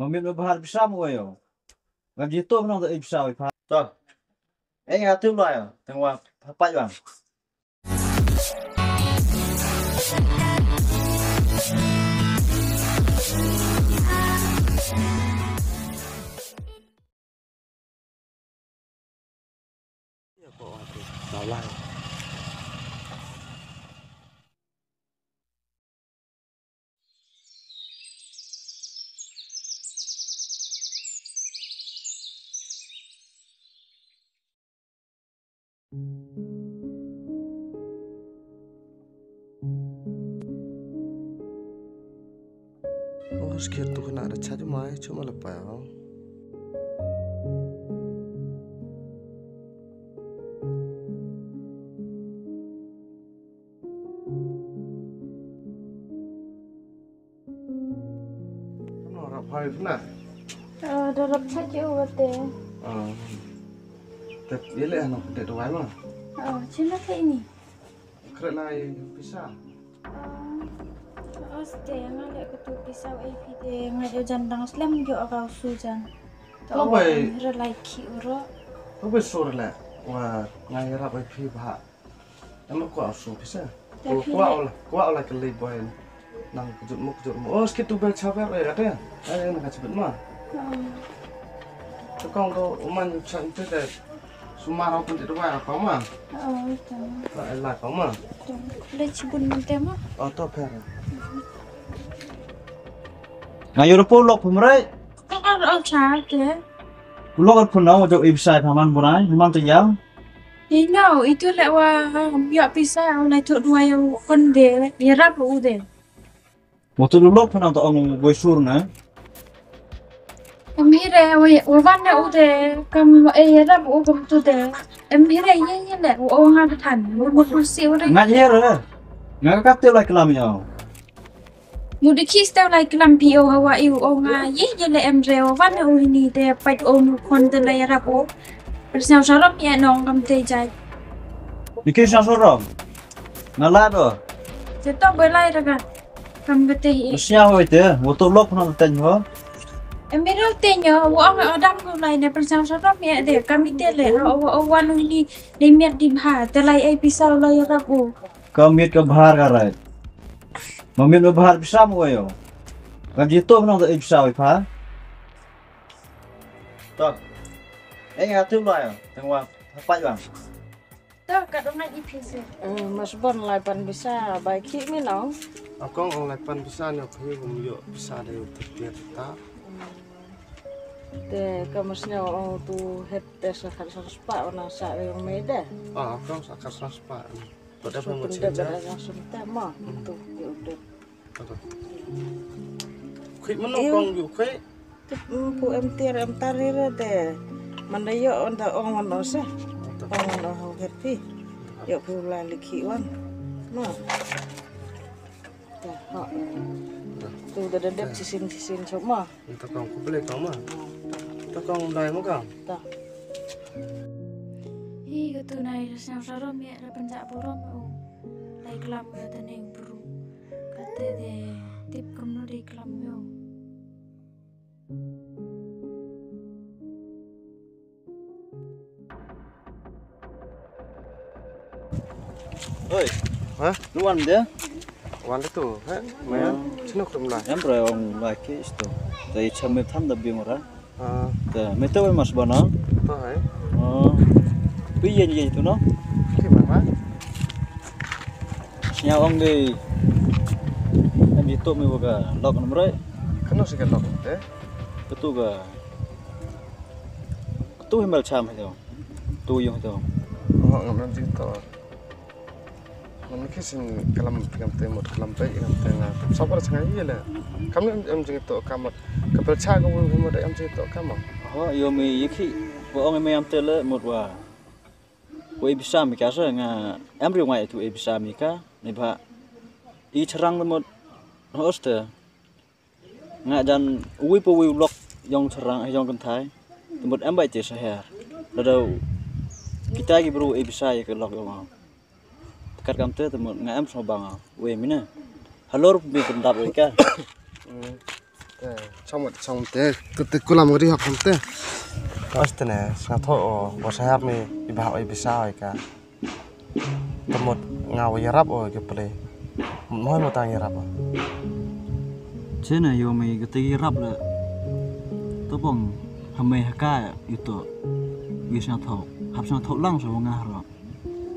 Mamit bahar bisa mo yo. Ngam jito nang ta bisa wi pa. To. Ngatim lo yo. Tengwa papat bang. Ya kok salah. Oh, sekian tuh kena ada cari mai cuma lepas ya. Kamu orang apa itu nak? Darab saja uate. Tapi dia leh anak tidak doai mah. Cina kayak ini. Kerana bisa. Oste ngalek ketu pisau de ngajo jandang slam jo akau sujan. Kau baik. Relaki uro. Kau besar lah. Wah, ngai rap IP bah. Emang kau asu bisa? Kau olah kelih boy. Nang kejutmu. Oh, sekitu bel cabar ada ya? Ada yang nak cepet mah. Tukang tu uman cantik deh. Sumarau pun tidak bayar kau mah. Itu. Lah kau mah. Le cibun mentema. Oh, tu per. Ngayo po lok pumre. Al charge. Lok pun nang jo ibsai paman bunai, memang tejam. Ino itu lek wa biak pisau lai tok dua yang konde dirap ude. Waktu dulu pun nang tong boy sur na. Emhire wa vanne ude kam rap u kam tu de. Emhire ye lek wa ngab tan. Mu kursi ure. Ngajere. Ngakate lai kelam yo. Muda kista lai kelam pio hawa iu o nga ye le emre o vanne u ni de pait o mu konde lai rap u. Persau sarap ya nong kam te jai. Bikin sasorom. Ngalado. Cetok belai raga. Kam bete Sia ho ite, waktu lok pun nang ten ho. Emiro tenyo wa ang adam ko lai na persau sarap ya de kami te le o wanu ni miat di ha te lai ai pisau lai rap u. Kamit ke bahar karai. Mamit bahar bisa mo yo. Ngam jito nang ta bisa wi pa. To. Ngatim lo yo. Tengwa papat bang. Dah kat rumah ipise. Mas Bon laipan bisa baik mi nong. Aku orang lepan bisa ni aku yuk bisa ada terbiar tak. De kamasnya orang tu head test akan serspa orang sa yang meda. Aku sakar saspa. Pada pun Benda benda langsung tema itu udah. Kui menokong yuk kui. Pu MTR tarir de. Mana yo onda orang mana sah. Orang orang happy. Yo pu lagi wan. Nah. Tu udah ada sisin semua. Kita kau beli kau mah. Kita kau dah mau kau. Tak. Iya tu nai sang sarom ya penjak borom o. Lai kelam ya teneng buru. Kata de tip kamno di kelam yo. Oi. Hah? Luan dia. Wan itu, main. Cina kum lah. Em bro ong laki isto. Dari chamit tham da bingora. Da Ah, meto mas bana. tu hai. Oh. Piye je itu no? Gimana? Nya ong di. Em itu me boga lok nomre. Kena sih kelok deh. Betu ga. Tu himal cham itu. Tu yung itu. Oh, ngambil cerita. Mungkin sih kalam temur kalam baik kalam tengah. Sabar sangat iya lah. Kami cerita kamu kepercayaan kamu ada cerita kamu. Oh, yo me yiki. Bo ong me am tele mot wa. Wo bisa mi ka sa nga em ri ngai tu e bisa mi ka ni ba. I charang mot hoste. Nga jan ui po ui lok yong charang yong kan thai. Mot em bai che sa her. Dado kita gi bro e bisa ye ke lok yong. Kat kam te mot nga em so bang we mi na. Halor mi pendap we ka. trong thế cứ làm cái đi học không thế Austin này sao thôi ở saya mi ibah oi bisa oi ka temut ngau yarap oi ke ple moi mo tang yarap Chứ này yo mày cái tí rap là tôi bằng hàm mày haka itu vì sao thầu lăng rồi ngah rồi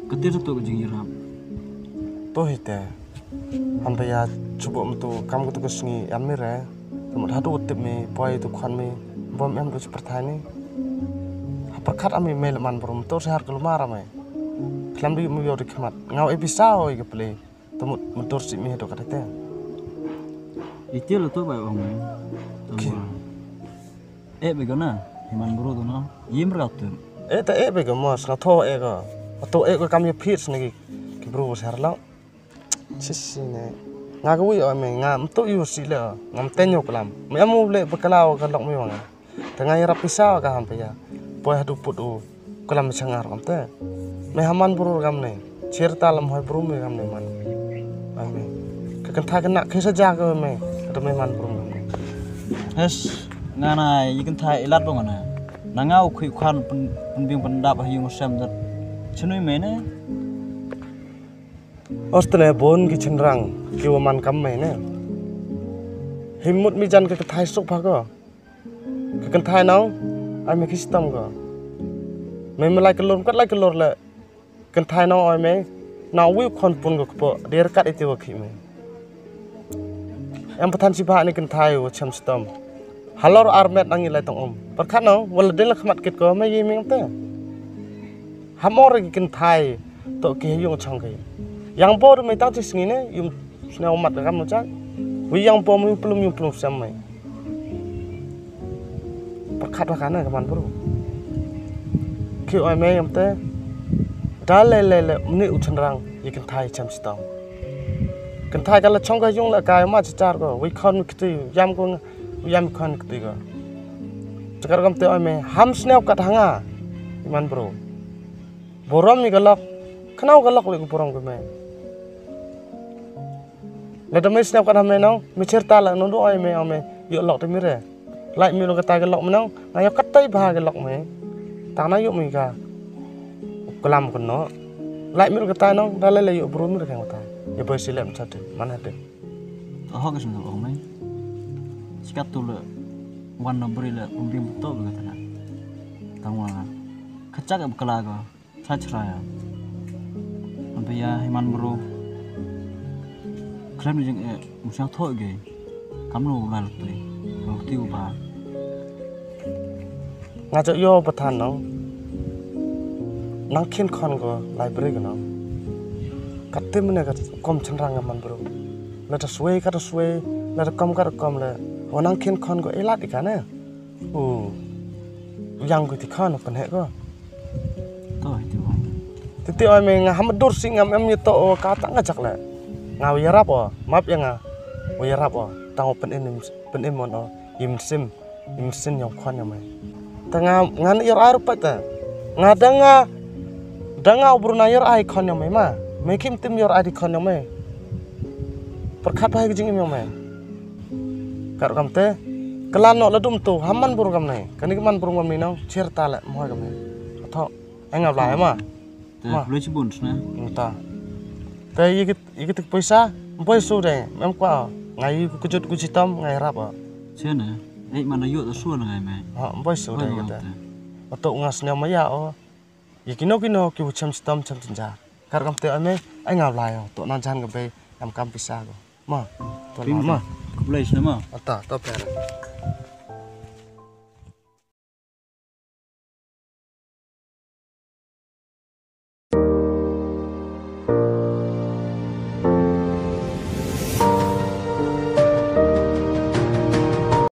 cái tí tôi cái gì rap tôi hite hampe ya coba metu kamu tu kesengi amir ya temut hadu utip mi poi tu khan mi bom em tu seperti ini perkat ami meleman berum tu sehar kelumar amai kelam di mu yo dikmat ngau bisa oi ke ple temut mentur si mi do kata itu là tôi bảo ông bây giờ nè thì mình bro tụi nó yếm ra tụi ta bây giờ mà sao thôi ga to ko kam ye phit ni ki bro sehar lao sisi ne nga ko wi ame nga mto yu si le ngam tenyo kelam me amu le bekalao ka lok mi wanga tengah yarap pisau ka hampe ya poi hadu putu kelam changar kam te me haman bro gam ne cerita lam hoi bro me gam ne man ame ka kan tha kena ke saja ka me ka me man bro gam hes nga này yikan thai ilat bong ana nangau khui khan pun pendap hayung sam dat chnui me ne Australia bon ki chenrang ki waman kam me ne himut mi jan ka thai sok pha ko ka kan thai nau ai me kistam ko me malai ka lor kat lai ka lor le kan thai nau ai me nau wi khon pun ko po der kat ite wa khi me em pathan si ba ni kan thai wo cham stam halor armet nangi lai tong par khat nau wal den la khmat kit ko me yi meng te hamor ki kan thai to ki yung chang kai yang por mai tang tis ngine yum sna umat kam no cha wi yang po mu plum sam mai perkat wa kana kaman bro ki oi me yam te da le ni u chenrang yi kan thai cham stam kan thai ka la chong ka yung la ka ma char ko wi khon ki yam khon ki ko chakar kam te oi me ham sneu kat hanga iman bro borom ni galak khnau galak le ko borom ko me le dame snap kan hame nong me cerita la no do ai me ame yo lok te mi re lai mi lo ka ta ga lok me nong na yo kat tai ba ga lok me ta na yo mi ka kelam ko no lai mi lo ka ta nong da le yo bro mi re ka ta yo ba silem chat man ha te ho ka sung ông này sikat tu le wan no bri le umbim to ga ta tangwa khachak ab kala go chachraya bây giờ himan bro kram jeng musang thoi ge kamnu la lutri tiu ba nga cho yo pathan nong nang khin khon go library go nong katte mene ka kom chanrang man bro la ta suwe ka ta suwe la ta kom le wanang khin khon go elat ikane yang go ti khan pan he go to tiu titi oi me nga hamadur sing ngam em to ka ta ngajak le ngaw yarap map yang o yarap tang pen in mon im sim yang khon yang mai tanga ngan yor ar pa ta danga obruna yor ai khon yang mai ma me kim tim yor ai khon yang mai perkhat bai jing im yang mai kar kam te kelan no ladum tu haman bur kam nai kani man bur kam ni nong cerita le moi kam nai tho engap lai ma boleh cibun na entah tapi iki tik paisa boy su de mem kwa ngai kujut kujitam ngai rap cena mana yuk tu suan ngai me boy su de kata atau ngas nya maya iki no ki cham stam cham tinja kar kam te ame ai ngap lai to nan jan ga be am kam pisa go ma to ma boleh na ma ata to per